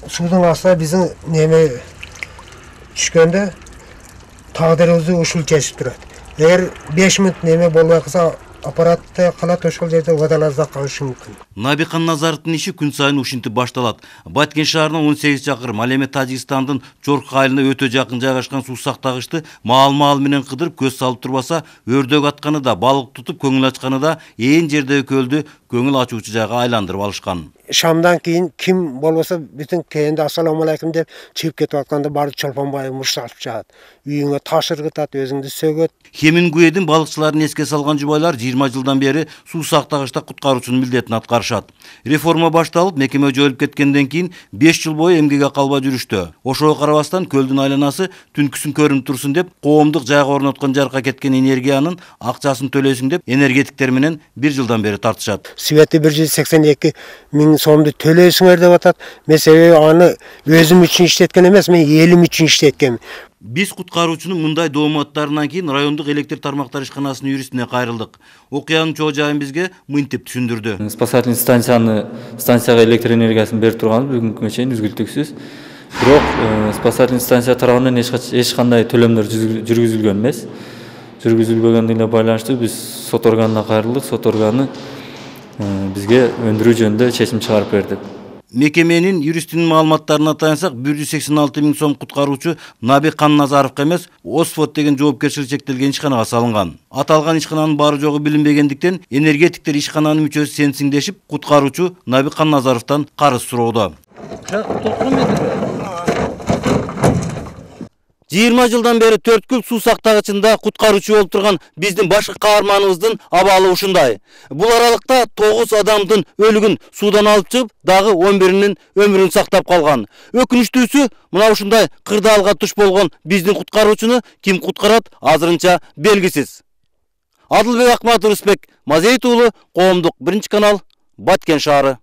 судың астына біздің неме түшкенде тағдырымызды ушул шешіп тұрады. Егер 5 минут неме болмай қалса, аппаратты қалат ошол жерде водолазда қалышы мүмкін. Набихан Назаровдун иши күн сайын ушинтип башталат. Баткен шаарынан 18 чакырым, ал эми Тажикстандын Чорк айылына өтө жакын жайгашкан суу сактагычты маал менен кыдырып көз салып турбаса, өрдөк атканы да, балык тутуп көңүл ачканы да ээн жердеги көлдү көңүл ачуучу жайга айландырып алышкан. Шамдан кейін ким болбосо бүтүн кээинде ассаламу алейкум деп чыгып кетип атканда баары чолпонбай муршалып чыгат. Үйүңө таш ыргытат, өзүңдү сөгөт. Хемингуэйдин балыкчыларын эске салган жубайлар 20 жылдан бери суу сактагычта куткаруучунун милдетин аткарышат. Реформа башталып, мекеме жоюлуп кеткенден кийин 5 жыл бою эмгеге калбай жүрүштү. Ошого карабастан көлдүн айланасы түнкүсүн көрүнүп турсун деп, коомдук жайга орноткон жарка кеткен энергиянын акчасын төлөйсүң деп энергетиктер менен 1 жылдан бери тартышат. Свети 182 миң сомду төлөйсүңөр деп атат. Мен себеби аны өзүм үчүн иштеткен эмес, мен элим үчүн иштеткем. Биз куткаруучунун мындай дооматтарынан кийин райондук электр тармактар ишканасынын юристине кайрылдык. Окуянын чоо жайын бизге мынтип түшүндүрдү. Спасательный станцияга электр энергиясын берип турганбыз бүгүнкүгө чейин үзгүлтүксүз. Бирок спасательный станция тарабынан эч кандай төлөмдөр жүргүзүлгөн эмес. Жүргүзүлбөгөндүгүнө байланыштуу биз сот органына кайрылдык. Сот органы бизге өндүрүү жөнүндө чечим чыгарып берди. Мекеменин юристинин маалыматтарына таянсак, 186 миң сом куткаруучу Набихан Назаровго эмес, Осфот деген жоопкерчилиги чектелген ишканага салынган. Аталган ишкананын баары жогу билинбегендиктен энергетиктер ишкананын мүчөсү сенсиңдешип, куткаруучу Набихан Назаровдон карыз суроодо. 20 жылдан бери Төрткүл суу сактагычында куткаруучу болуп турган биздин башкы каарманыбыздын абалы ушундай. Бул аралыкта 9 адамдын өлүгүн суудан алып чыгып, дагы 11-нин өмүрүн сактап калган. Өкүнүчтүүсү, мына ушундай кырдаалга туш болгон биздин куткаруучуну ким куткарат азырынча белгисиз. Адылбек Акматов, Рысбек Мазеит уулу, Коомдук 1 канал, Баткен шаары.